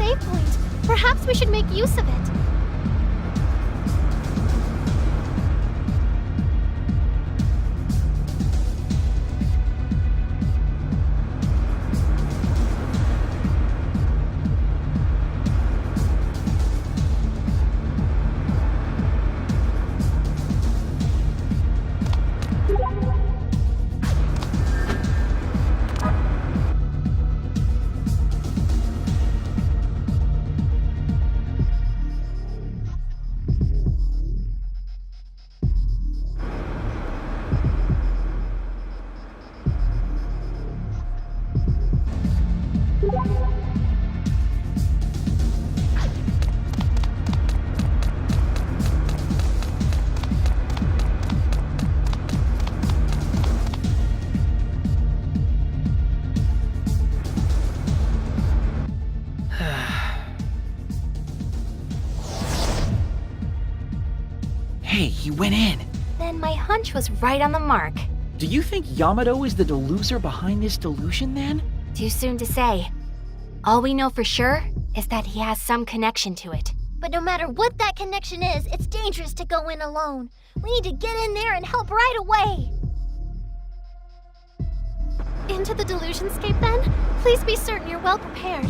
save point. Perhaps we should make use of it. Hey, he went in. Then my hunch was right on the mark. Do you think Yamato is the deluser behind this delusion then? Too soon to say. All we know for sure is that he has some connection to it. But no matter what that connection is, it's dangerous to go in alone. We need to get in there and help right away. Into the delusionscape then? Please be certain you're well prepared.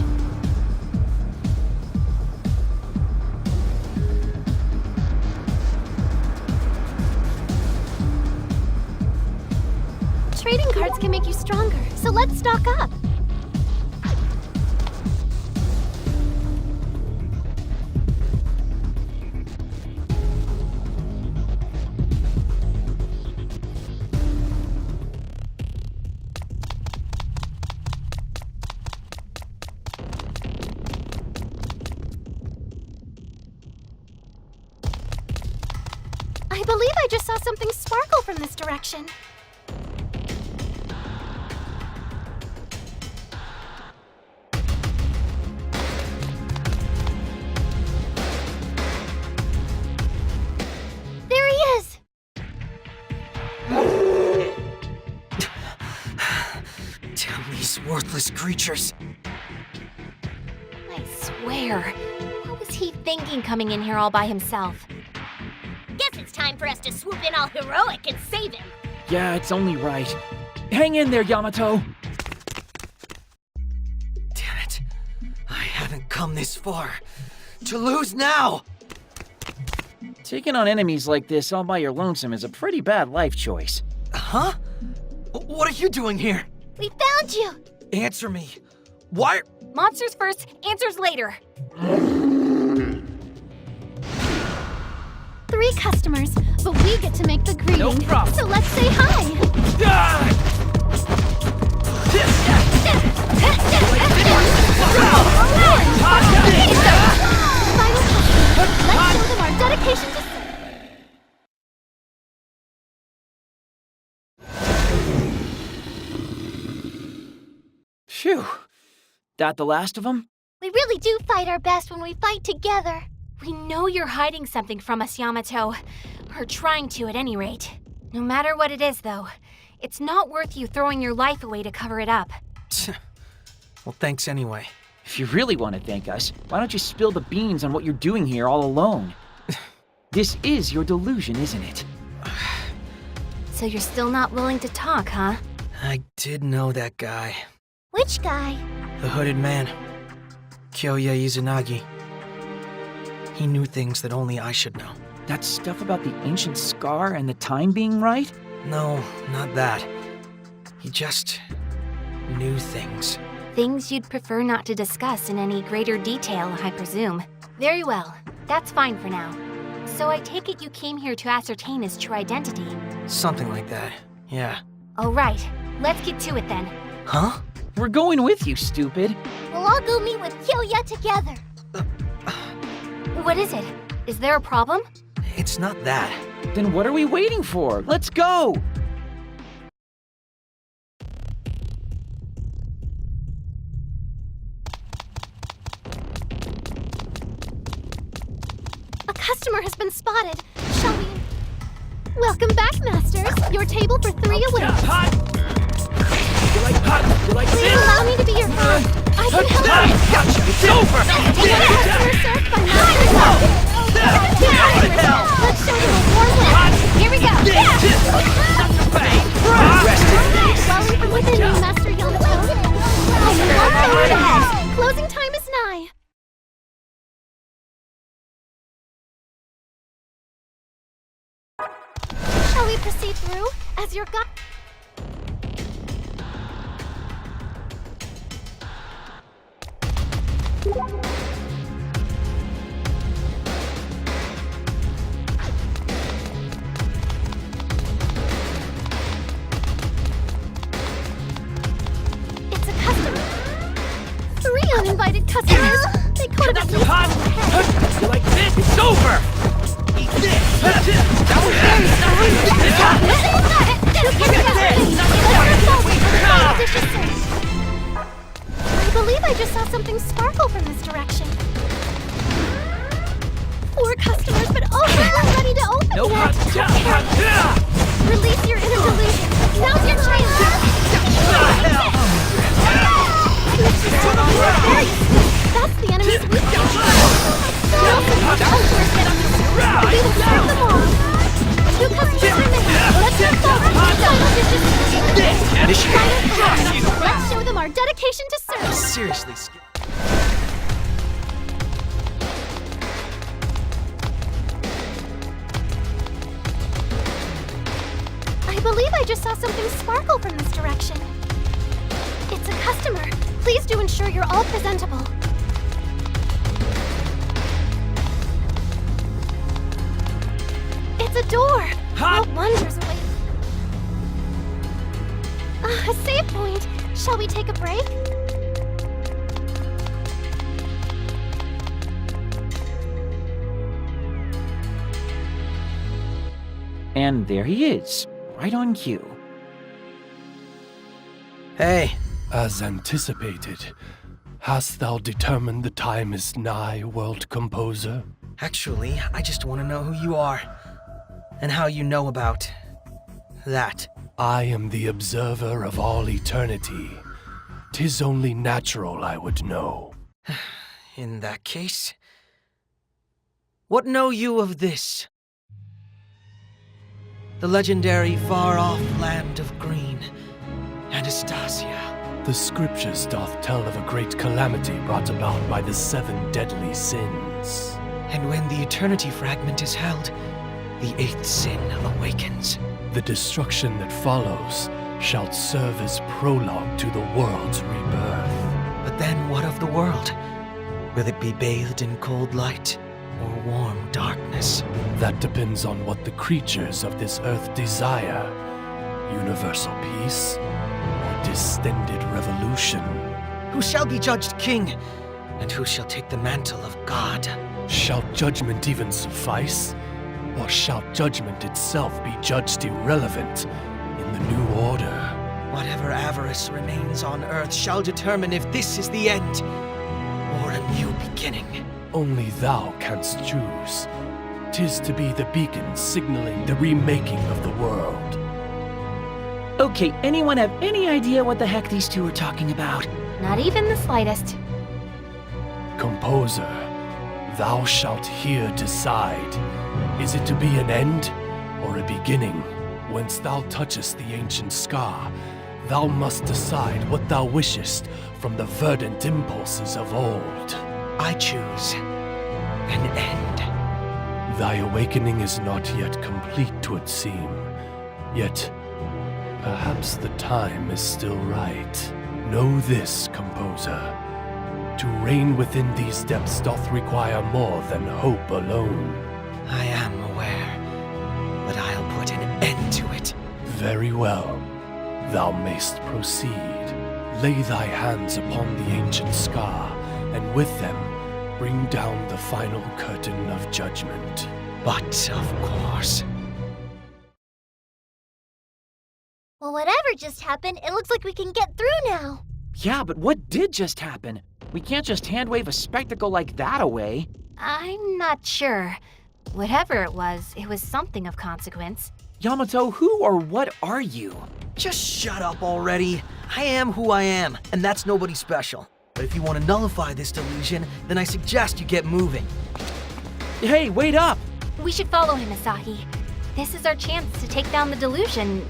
Trading cards can make you stronger, so let's stock up. I believe I just saw something sparkle from this direction. Worthless creatures. I swear, what was he thinking coming in here all by himself? Guess it's time for us to swoop in all heroic and save him. Yeah, it's only right. Hang in there, Yamato. Damn it. I haven't come this far. To lose now! Taking on enemies like this all by your lonesome is a pretty bad life choice. Huh? What are you doing here? We found you! Answer me. Why? Monsters first, answers later. 3 customers, but we get to make the greeting. No problem. So let's say hi. Final customer. Let's show them our dedication to... Phew. That the last of them? We really do fight our best when we fight together. We know you're hiding something from us, Yamato. Or trying to, at any rate. No matter what it is, though, it's not worth you throwing your life away to cover it up. Well, thanks anyway. If you really want to thank us, why don't you spill the beans on what you're doing here all alone? This is your delusion, isn't it? So you're still not willing to talk, huh? I did know that guy. Which guy? The hooded man. Kyoya Izanagi. He knew things that only I should know. That stuff about the ancient scar and the time being right? No, not that. He just knew things. Things you'd prefer not to discuss in any greater detail, I presume. Very well. That's fine for now. So I take it you came here to ascertain his true identity? Something like that, yeah. All right. Let's get to it then. Huh? We're going with you, stupid. We'll all go meet with Kyoya together. What is it? Is there a problem? It's not that. Then what are we waiting for? Let's go! A customer has been spotted. Shall we? Welcome back, Masters. Your table for 3 awaits. Hot! You like hot? You like Please this? allow me to be your guide. I can help you! Gotcha! It's over! Customer served by Master. Let's show them a warm welcome. Here we go! Welcome from within you, Master Yamato. I'm one hour ahead. Closing time is nigh. Shall we proceed through as your guide? It's a customer. 3 uninvited customers. They could have at least gone ahead. You like this? It's over! Eat this! That was very I believe I just saw something sparkle from this direction. 4 customers, but oh, they're not ready to open yet. Release your inner delusion. Now's your chance. That's the enemy's weak point. We will serve them all. 2 customers remain. Let's move forward. Let's show them our dedication to serve. seriously scared. I believe I just saw something sparkle from this direction. It's a customer. Please do ensure you're all presentable. It's a door. What wonders await? A save point. Shall we take a break? And there he is, right on cue. Hey, As anticipated, hast thou determined the time is nigh, world composer? actually, I just want to know who you are. And how you know about that. I am the observer of all eternity. 'Tis only natural I would know. In that case, what know you of this? The legendary far-off land of green, Anastasia. The scriptures doth tell of a great calamity brought about by the 7 deadly sins. And when the eternity fragment is held, the 8th sin awakens. The destruction that follows shall serve as prologue to the world's rebirth. But then what of the world? Will it be bathed in cold light or warm darkness? That depends on what the creatures of this earth desire. Universal peace or distended revolution. Who shall be judged king? And who shall take the mantle of God? Shall judgment even suffice? Or shall judgment itself be judged irrelevant in the new order? Whatever avarice remains on earth shall determine if this is the end or a new beginning. Only thou canst choose. 'Tis to be the beacon signaling the remaking of the world. Okay, anyone have any idea what the heck these two are talking about? Not even the slightest. Composer, thou shalt here decide. Is it to be an end or a beginning? Whence thou touchest the ancient scar, thou must decide what thou wishest from the verdant impulses of old. I choose an end. Thy awakening is not yet complete, 'twould seem. Yet, perhaps the time is still right. Know this, composer. To reign within these depths doth require more than hope alone. I am aware, but I'll put an end to it. Very well. Thou mayst proceed. Lay thy hands upon the ancient scar, and with them bring down the final curtain of judgment. But, of course, Well, whatever just happened, it looks like we can get through now. Yeah, but what did just happen? We can't just hand-wave a spectacle like that away. I'm not sure. Whatever it was something of consequence. Yamato, who or what are you? just shut up already. I am who I am, and that's nobody special. But if you want to nullify this delusion, then I suggest you get moving. Hey, wait up! We should follow him, Asahi. This is our chance to take down the delusion,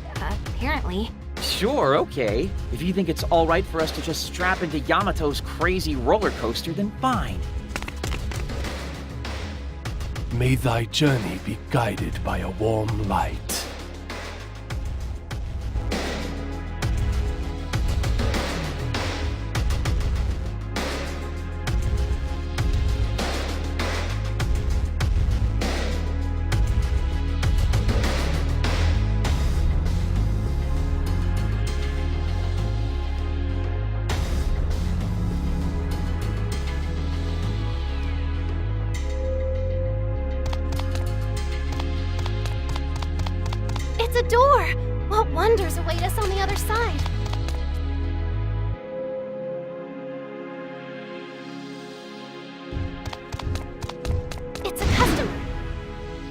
apparently. Sure, okay. If you think it's alright for us to just strap into Yamato's crazy roller coaster, then fine. May thy journey be guided by a warm light. It's a door! What wonders await us on the other side? It's a customer.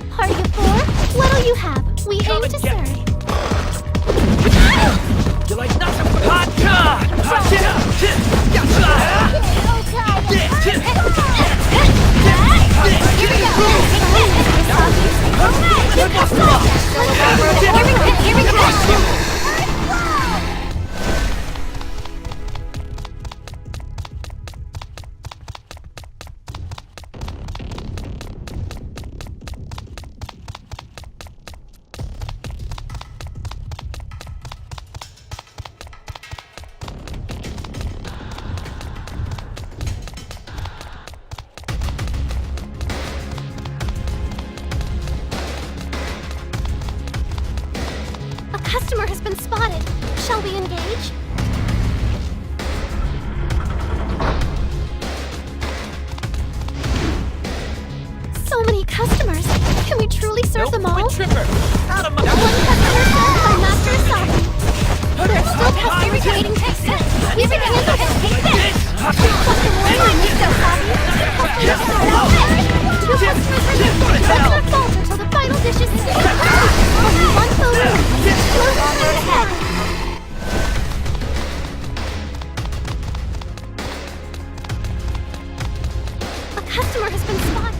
Party of four, what'll you have? We aim to serve. You like nothing but vodka! Here we go! A customer has been spotted. Shall we engage? So many customers. Can we truly serve them all? Tripper! Out of my... One customer served by Master Asahi. There are still customers waiting to accept. We can handle this. Take this! Customer line is Asahi. Two customers remaining. Customer falls until the final dish is served. Only one photo remains. Close on ahead. A customer has been spotted.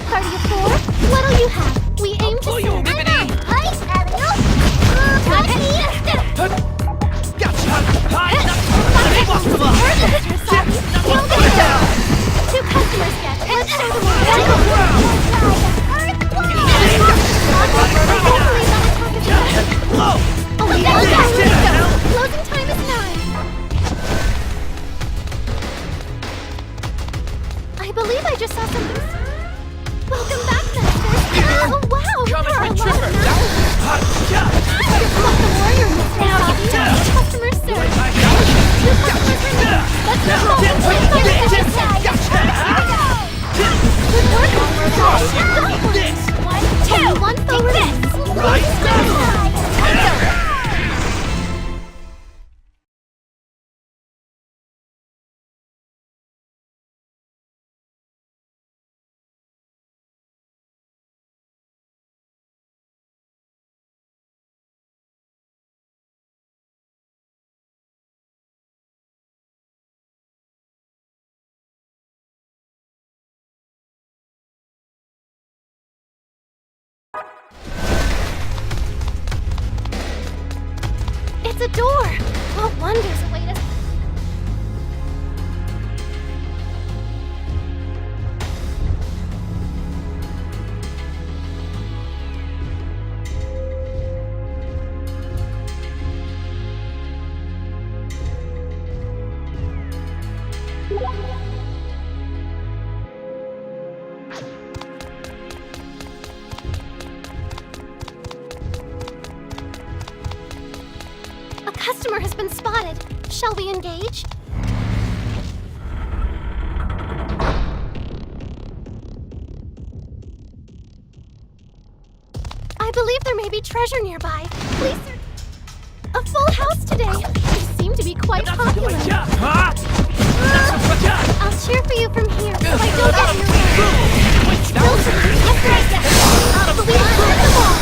Party of four, what'll you have? We aim to serve. Ice, Abigail. Two customers get. Let's show them Closing time is 9. I believe I just saw something. Welcome back, Master. Oh, wow. There are a lot of the warrior missing out. Customer served. Two customers remaining. Let's go. Good work, One, two, one forward. It's a door! What wonders await us? A customer has been spotted. Shall we engage? I believe there may be treasure nearby. Please, sir. A full house today. You seem to be quite popular. I'll cheer for you from here, so I don't get in your way. After I get out of the way, clear the wall.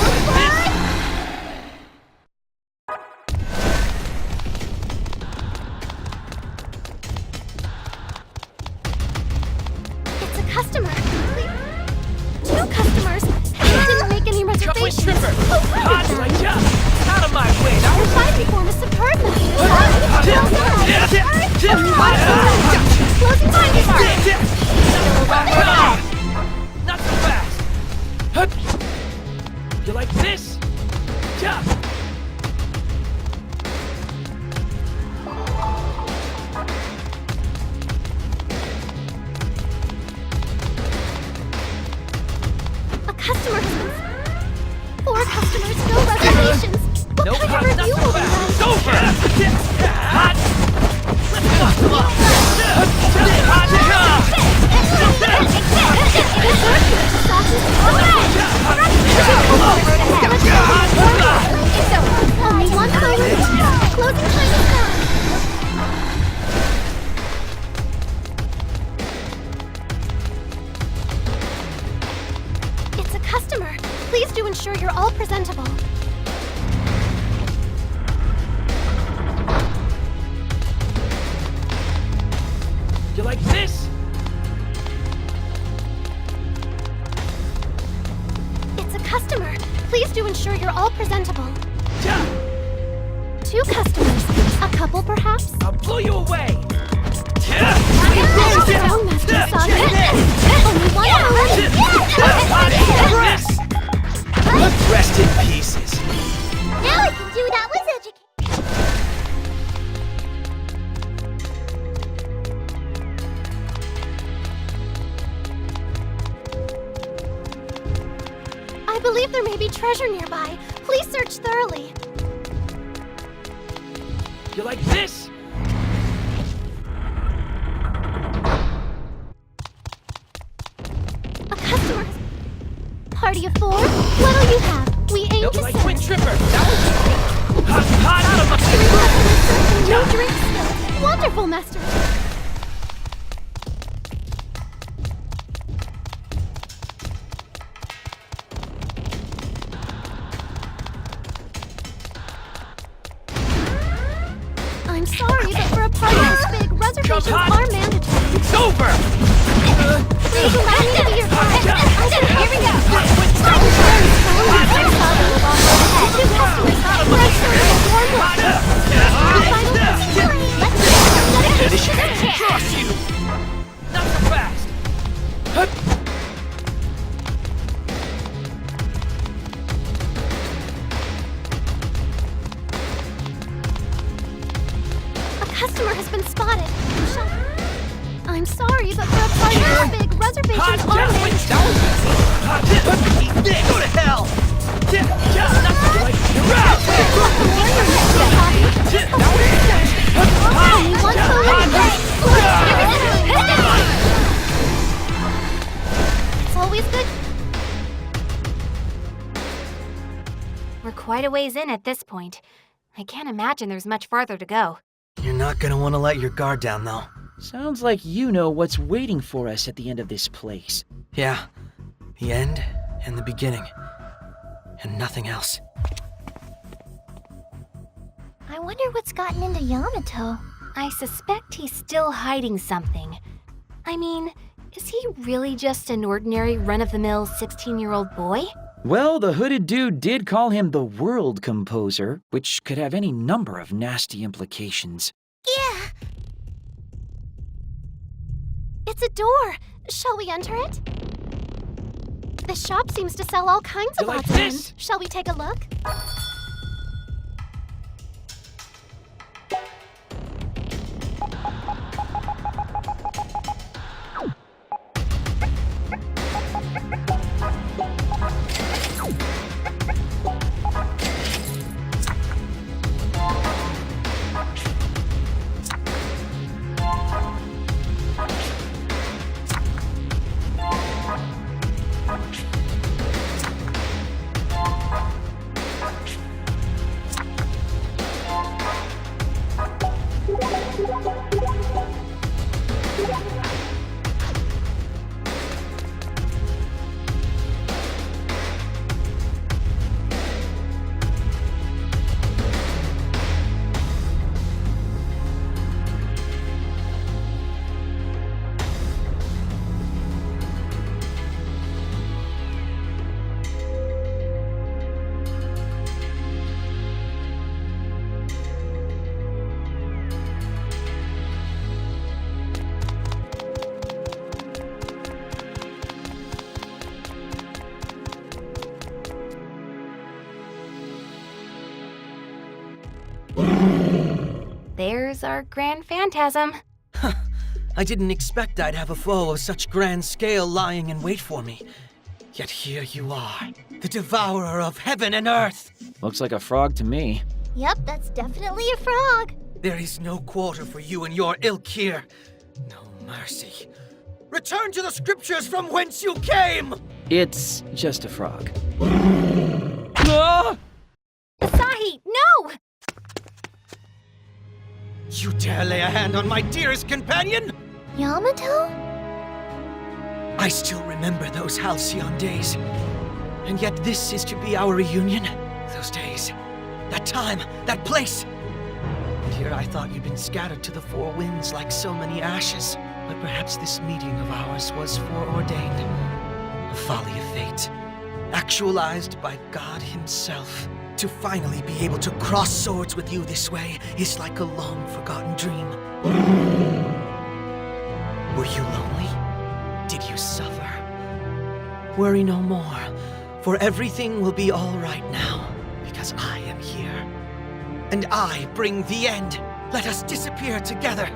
renovations. tripper! Who Hot funded like them? jump! Out of my way! Now Your fighting form is superb, Master Sonic. Well done. Only one remaining. Closing time start. Not so fast! Hup. You like this? Jump! A customer has been... 4 customers, no reservations. What No kind hot, of not review so will be fast! like? It's over! Hot! Let's go! Come on! Hot! Only one time. Closing time is done. It's a customer. Please do ensure you're all presentable. You like this? It's a customer. Please do ensure you're all presentable. Jump! 2 customers. A couple, perhaps? I'll blow you away! Strong, Master Sonic. Only one Rest! Rest in pieces. Now I can do that was educated. I believe there may be treasure nearby. Please search thoroughly. You like this? A customer. Party of 4. What'll you have? We aim You to like send. twin tripper? That was hot out of my... 3 customers searching. No drink spilled. Wonderful, Master. I'm sorry, but for a party this big, reservations hot. are mandatory. It's over! Please allow me to be your guide. Here we go. I'm very strong and I'm solving the long road ahead. 2 customers, fresh sort of warm welcome. Final customer. Let's get it. Crush you! Not so fast! Hup. A customer has been spotted. I'm sorry, but for a party this big, reservations are mandatory. Eat this! Go to hell! You're out! Only one It's always good. We're quite a ways in at this point. I can't imagine there's much farther to go. You're not gonna want to let your guard down, though. Sounds like you know what's waiting for us at the end of this place. Yeah, the end and the beginning. And nothing else. I wonder what's gotten into Yamato. I suspect he's still hiding something. I mean, is he really just an ordinary run-of-the-mill 16-year-old boy? Well, the hooded dude did call him the World Composer, which could have any number of nasty implications. Yeah. It's a door. Shall we enter it? The shop seems to sell all kinds of You like odds and this? ends. Shall we take a look? there's our grand phantasm. I didn't expect I'd have a foe of such grand scale lying in wait for me. Yet here you are, the devourer of heaven and earth. Looks like a frog to me. Yep, that's definitely a frog. There is no quarter for you and your ilk here. No mercy. Return to the scriptures from whence you came! It's just a frog. Ah! Asahi, no! You dare lay a hand on my dearest companion? Yamato? I still remember those halcyon days. And yet this is to be our reunion? Those days. That time. That place. And here I thought you'd been scattered to the four winds like so many ashes. But perhaps this meeting of ours was foreordained. A folly of fate. Actualized by God himself. To finally be able to cross swords with you this way is like a long-forgotten dream. Were you lonely? Did you suffer? Worry no more, for everything will be all right now, because I am here. And I bring the end. Let us disappear together.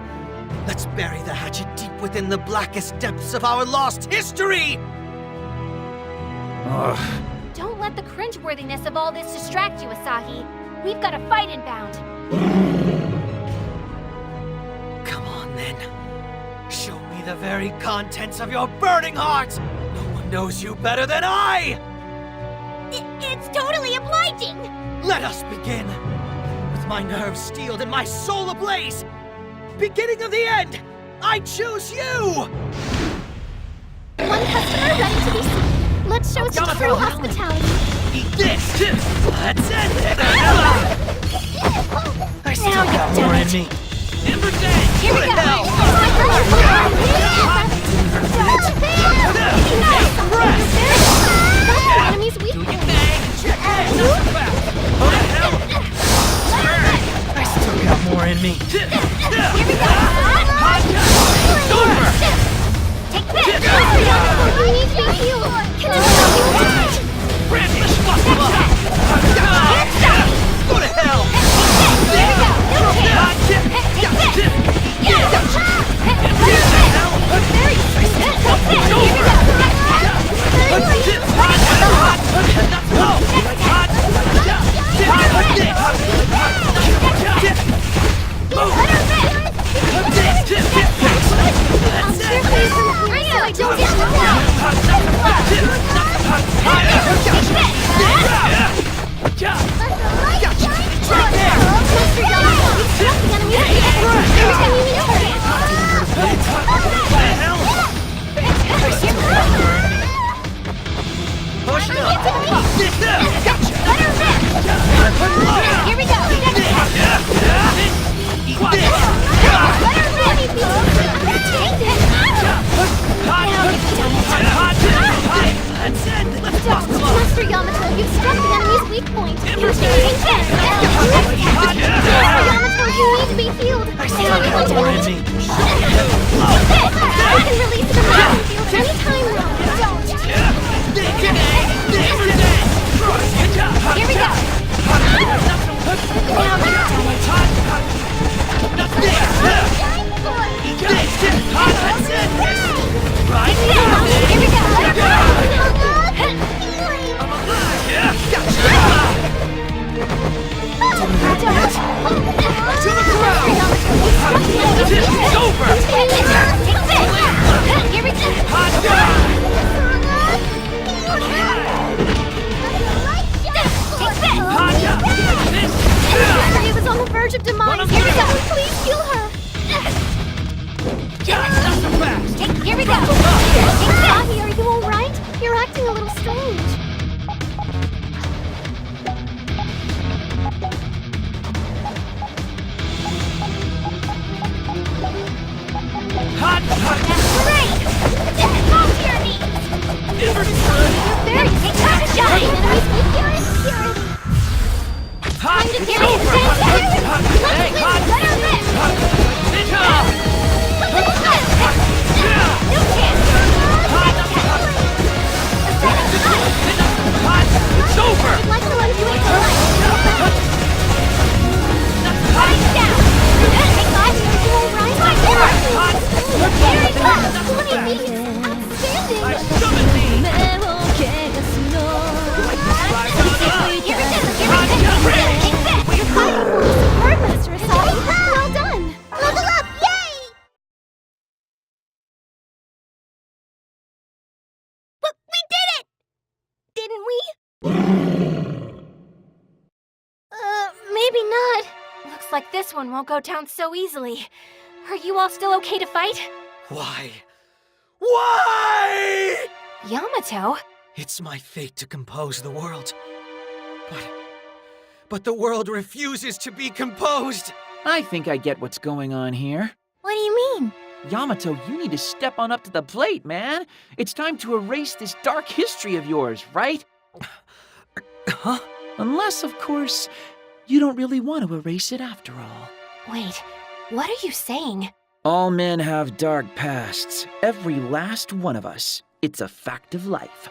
Let's bury the hatchet deep within the blackest depths of our lost history! Ugh. Don't let the cringeworthiness of all this distract you, Asahi. We've got a fight inbound. Come on, then. Show me the very contents of your burning heart! No one knows you better than I! It's totally obliging! Let us begin! With my nerves steeled and my soul ablaze! Beginning of the end! I choose you! One customer ready to be seen. Let's show some true hospitality. Eat this! Let's end it! I still Now got you've more done in it. me. Ember Day! Here we go. Enemies weak point. I still got more in me. Here we go. Over! Take this. You need to be healed. Can I help you with that? Go to hell! Here we Master Yamato, you've struck the enemy's weak point. You're taking this. Master Yamato, you need to be healed. I still got more in me. I can release the magic field anytime now. Here we go. To the ground! It's over! Here we go. He was on the verge of demise. Here we go. Please kill her. Here we go. Ahi, are you all right? You're acting a little strange. Great. Fall to your knees. There, you take that shot. Enemies weak here is here. Time to get it. No chance. like this one won't go down so easily. Are you all still okay to fight? Why? Why? Yamato? It's my fate to compose the world. But the world refuses to be composed. I think I get what's going on here. What do you mean? Yamato, you need to step on up to the plate, man. It's time to erase this dark history of yours, right? Huh? Unless, of course, you don't really want to erase it after all. Wait, what are you saying? All men have dark pasts. Every last one of us. It's a fact of life.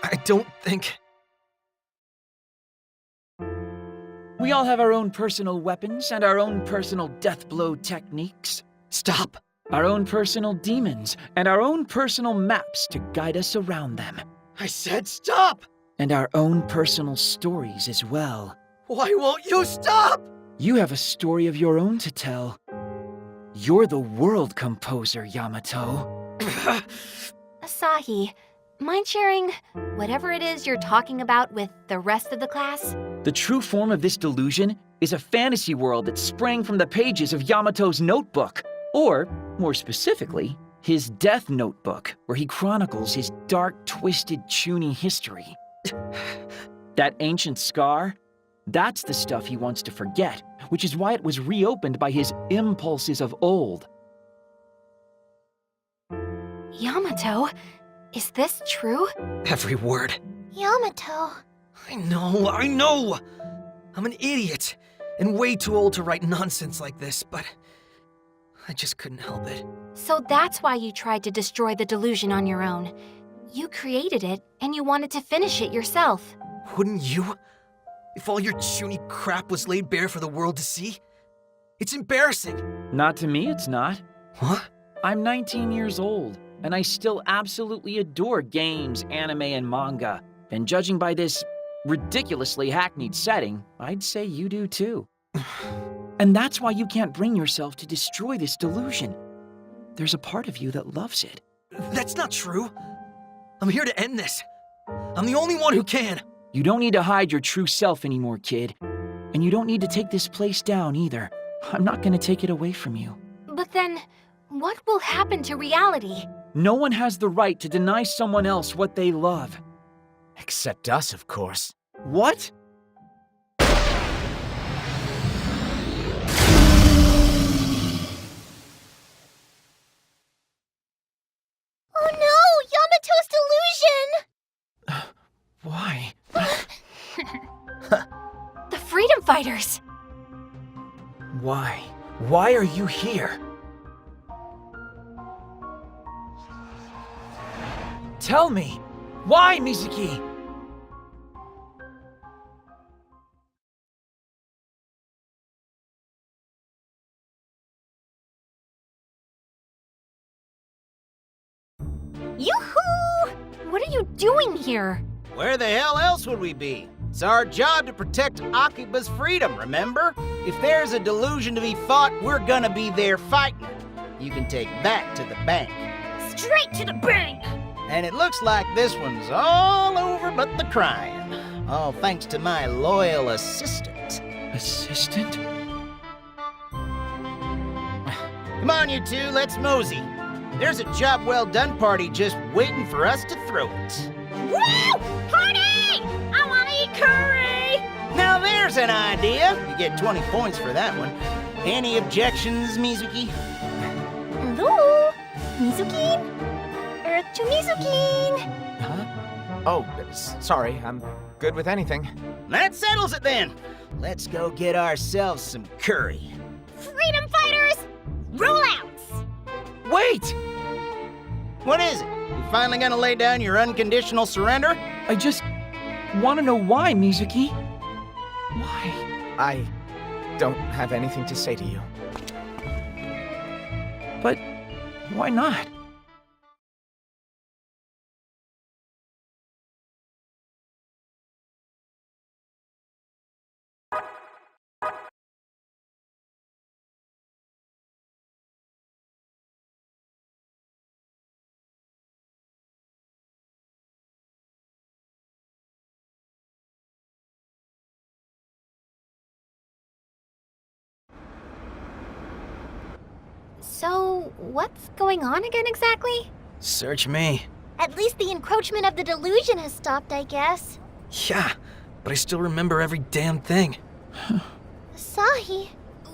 I don't think... We all have our own personal weapons and our own personal death blow techniques. Stop! Our own personal demons and our own personal maps to guide us around them. I said stop! And our own personal stories as well. Why won't you stop? You have a story of your own to tell. You're the world composer, Yamato. Asahi, mind sharing whatever it is you're talking about with the rest of the class? The true form of this delusion is a fantasy world that sprang from the pages of Yamato's notebook. Or, more specifically, his death notebook, where he chronicles his dark, twisted Chunin history. That ancient scar? That's the stuff he wants to forget, which is why it was reopened by his impulses of old. Yamato, is this true? Every word. Yamato. I know! I'm an idiot, and way too old to write nonsense like this, but I just couldn't help it. So that's why you tried to destroy the delusion on your own. You created it, and you wanted to finish it yourself. Wouldn't you? If all your Chunin crap was laid bare for the world to see? It's embarrassing! Not to me, it's not. What? I'm 19 years old, and I still absolutely adore games, anime, and manga. And judging by this ridiculously hackneyed setting, I'd say you do too. And that's why you can't bring yourself to destroy this delusion. There's a part of you that loves it. That's not true! I'm here to end this! I'm the only one who can! You don't need to hide your true self anymore, kid. And you don't need to take this place down either. I'm not gonna take it away from you. But then, what will happen to reality? No one has the right to deny someone else what they love. Except us, of course. What? Oh no! Yamato's delusion! Why? The Freedom Fighters! Why? Why are you here? Tell me! Why, Mizuki? Yoo-hoo! What are you doing here? Where the hell else would we be? It's our job to protect AKIBA'S freedom, remember? If there's a delusion to be fought, we're gonna be there fighting it. You can take that to the bank. Straight to the bank! And it looks like this one's all over but the crying. All thanks to my loyal assistant. Assistant? Come on, you two, let's mosey. There's a job well done party just waiting for us to throw it. Woo! Party! I want to eat curry! Now there's an idea. You get 20 points for that one. Any objections, Mizuki? Hello? Mizuki? Earth to Mizuki! Huh? Oh, sorry, I'm good with anything. That settles it then. Let's go get ourselves some curry. Freedom Fighters! Rollouts! Wait! What is it? You finally gonna lay down your unconditional surrender? I just want to know why, Mizuki. Why? I don't have anything to say to you. But why not? So, what's going on again exactly? Search me. At least the encroachment of the delusion has stopped, I guess. Yeah, but I still remember every damn thing. Asahi.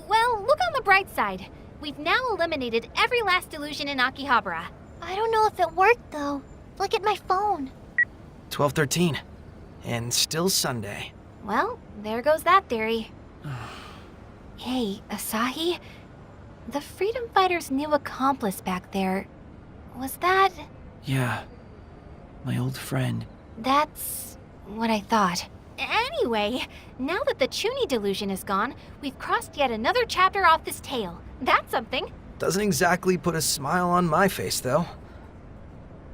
Well, look on the bright side. We've now eliminated every last delusion in Akihabara. I don't know if it worked, though. Look at my phone. 12:13. And still Sunday. Well, there goes that theory. Hey, Asahi? The freedom fighter's new accomplice back there, was that... Yeah, my old friend. That's what I thought. Anyway, now that the Chuny delusion is gone, we've crossed yet another chapter off this tale. That's something. Doesn't exactly put a smile on my face, though.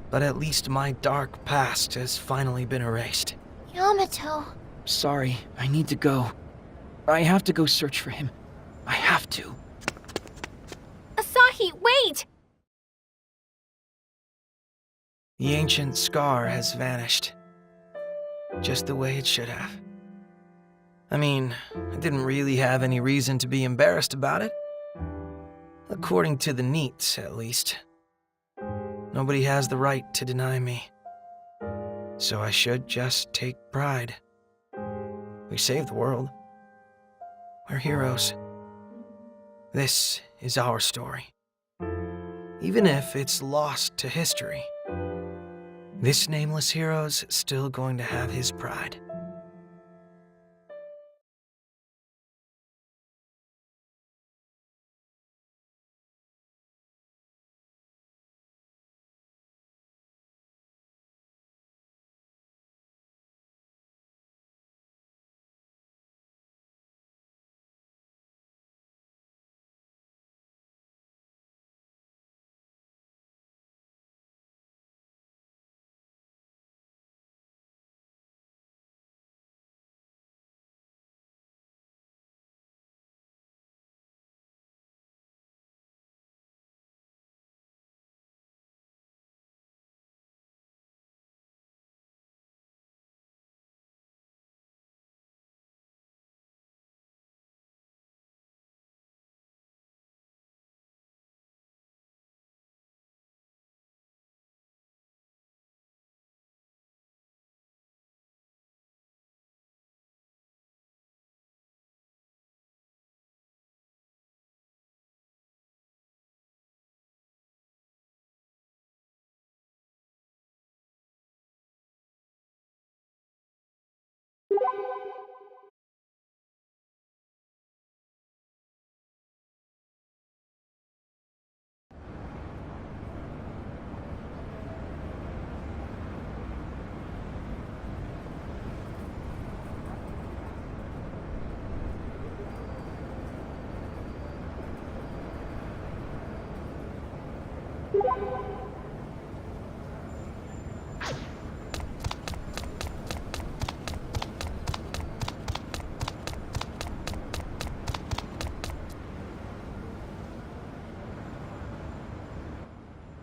But at least my dark past has finally been erased. Yamato. Sorry, I need to go. I have to go search for him. I have to. Asahi, wait! The ancient scar has vanished. Just the way it should have. I mean, I didn't really have any reason to be embarrassed about it. According to the Neats, at least. Nobody has the right to deny me. So I should just take pride. We saved the world. We're heroes. This is our story. Even if it's lost to history, this nameless hero's still going to have his pride.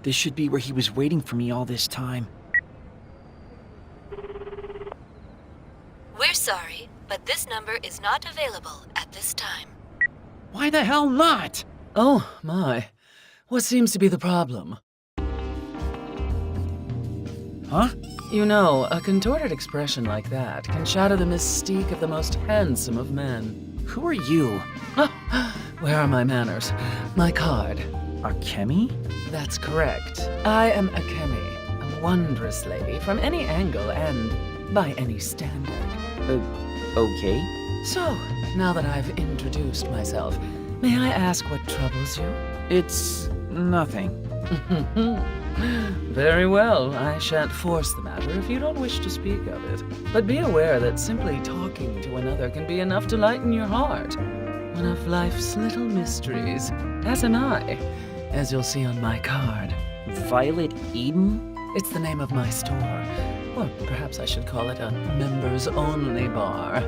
This should be where he was waiting for me all this time. We're sorry, but this number is not available at this time. Why the hell not? Oh, my. What seems to be the problem? Huh? You know, a contorted expression like that can shatter the mystique of the most handsome of men. Who are you? Where are my manners? My card. Akemi? That's correct. I am Akemi, a wondrous lady from any angle and by any standard. Okay. So, now that I've introduced myself, may I ask what troubles you? It's nothing. Very well, I shan't force the matter if you don't wish to speak of it. But be aware that simply talking to another can be enough to lighten your heart. One of life's little mysteries, as am I, as you'll see on my card. Violet Eden? It's the name of my store. Or perhaps I should call it a members-only bar.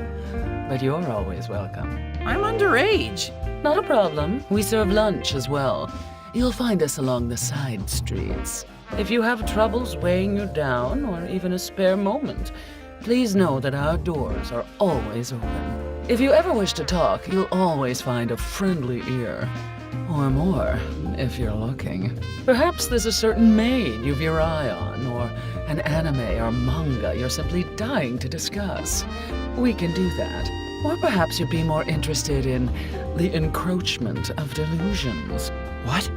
But you're always welcome. I'm underage. Not a problem. We serve lunch as well. You'll find us along the side streets. If you have troubles weighing you down, or even a spare moment, please know that our doors are always open. If you ever wish to talk, you'll always find a friendly ear. Or more, if you're looking. Perhaps there's a certain maid you've your eye on, or an anime or manga you're simply dying to discuss. We can do that. Or perhaps you'd be more interested in the encroachment of delusions. What?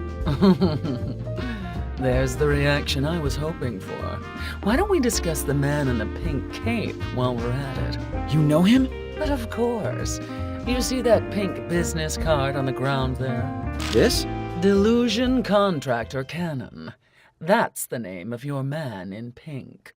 There's the reaction I was hoping for. Why don't we discuss the man in the pink cape while we're at it? You know him? But of course. You see that pink business card on the ground there? This? Delusion Contractor Cannon. That's the name of your man in pink.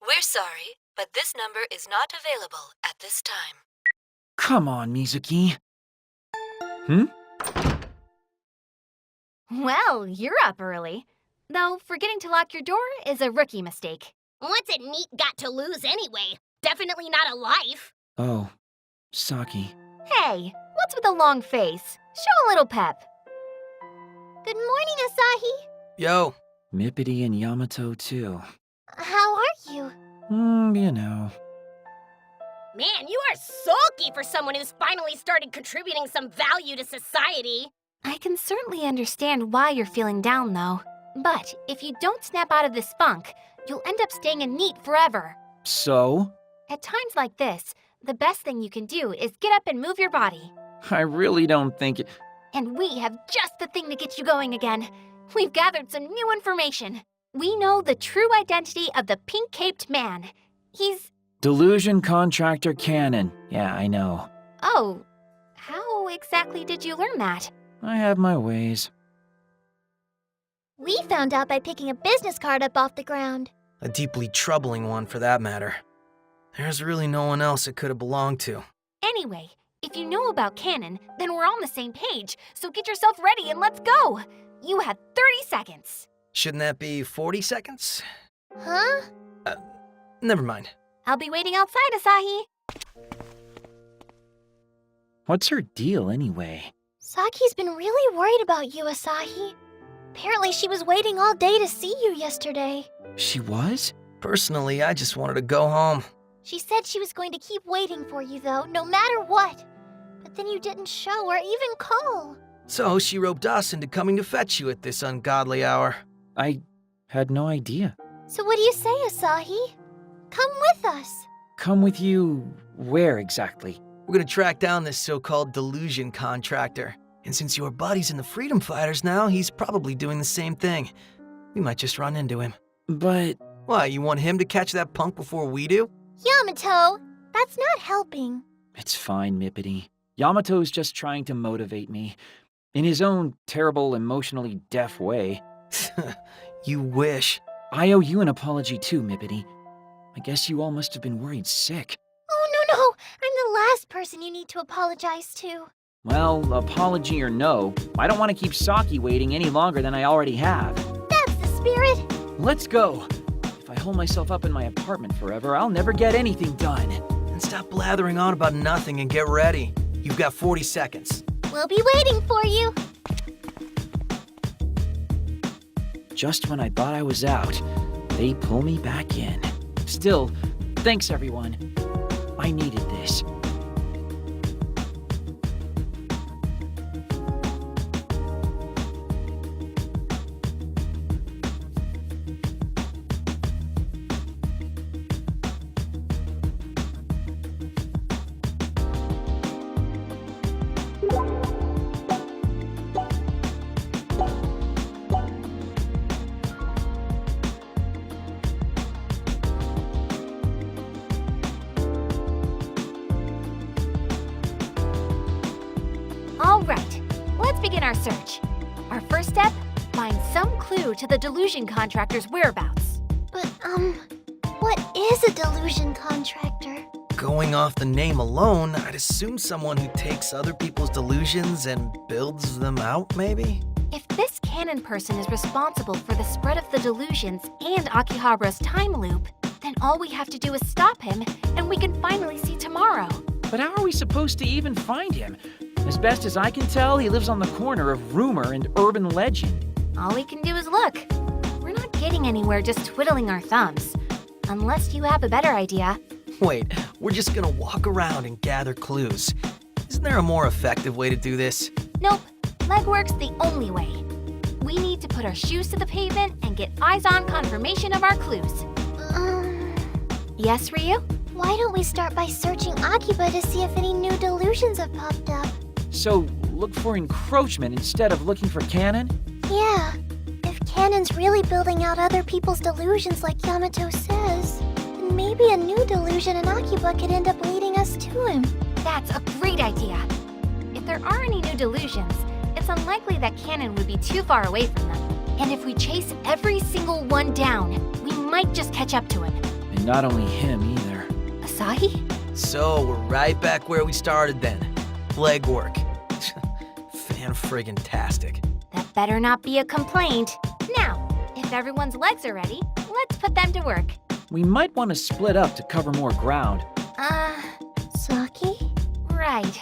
We're sorry, but this number is not available at this time. Come on, Mizuki. Well, you're up early. Though forgetting to lock your door is a rookie mistake. What's a neat got to lose anyway? Definitely not a life. Oh, Saki. Hey, what's with the long face? Show a little pep. Good morning, Asahi. Yo. Mippity and Yamato, too. How are you? You know. Man, you are sulky for someone who's finally started contributing some value to society. I can certainly understand why you're feeling down, though. But if you don't snap out of this funk, you'll end up staying a NEET forever. So? At times like this, the best thing you can do is get up and move your body. I really don't think it... And we have just the thing to get you going again. We've gathered some new information. We know the true identity of the pink-caped man. He's... Delusion Contractor Cannon. Yeah, I know. Oh, how exactly did you learn that? I have my ways. We found out by picking a business card up off the ground. A deeply troubling one, for that matter. There's really no one else it could have belonged to. Anyway, if you know about Cannon, then we're on the same page, so get yourself ready and let's go! You have 30 seconds. Shouldn't that be 40 seconds? Huh? Never mind. I'll be waiting outside, Asahi. What's her deal, anyway? Saki's been really worried about you, Asahi. Apparently she was waiting all day to see you yesterday. She was? Personally, I just wanted to go home. She said she was going to keep waiting for you, though, no matter what. But then you didn't show or even call. So she roped us into coming to fetch you at this ungodly hour. I had no idea. So what do you say, Asahi? Come with us. Come with you where exactly? We're gonna track down this so-called delusion contractor. And since your buddy's in the Freedom Fighters now, he's probably doing the same thing. We might just run into him. But... Why, you want him to catch that punk before we do? Yamato, that's not helping. It's fine, Mippity. Yamato's just trying to motivate me. In his own terrible, emotionally deaf way. You wish. I owe you an apology too, Mippity. I guess you all must have been worried sick. Oh, no. I'm the last person you need to apologize to. Well, apology or no, I don't want to keep Saki waiting any longer than I already have. That's the spirit. Let's go. If I hold myself up in my apartment forever, I'll never get anything done. And stop blathering on about nothing and get ready. You've got 40 seconds. We'll be waiting for you. Just when I thought I was out, they pull me back in. Still, thanks everyone. I needed this. All right, let's begin our search. Our first step, find some clue to the delusion contractor's whereabouts. But, what is a delusion contractor? Going off the name alone, I'd assume someone who takes other people's delusions and builds them out, maybe? If this cannon person is responsible for the spread of the delusions and Akihabara's time loop, then all we have to do is stop him, and we can finally see tomorrow. But how are we supposed to even find him? As best as I can tell, he lives on the corner of rumor and urban legend. All we can do is look. We're not getting anywhere just twiddling our thumbs. Unless you have a better idea. Wait, we're just gonna walk around and gather clues. Isn't there a more effective way to do this? Nope, legwork's the only way. We need to put our shoes to the pavement and get eyes-on confirmation of our clues. Yes, Ryu? Why don't we start by searching Akiba to see if any new delusions have popped up? So, look for encroachment instead of looking for canon? Yeah. If Canon's really building out other people's delusions like Yamato says, then maybe a new delusion in Akiba could end up leading us to him. That's a great idea. If there are any new delusions, it's unlikely that Canon would be too far away from them. And if we chase every single one down, we might just catch up to him. And not only him either. Asahi? So, we're right back where we started then. Legwork. Fan-friggin-tastic. That better not be a complaint. Now, if everyone's legs are ready, let's put them to work. We might want to split up to cover more ground. Saki? Right.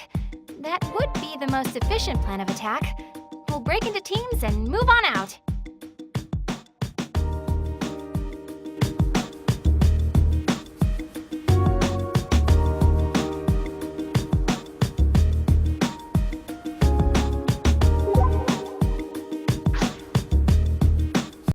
That would be the most efficient plan of attack. We'll break into teams and move on out.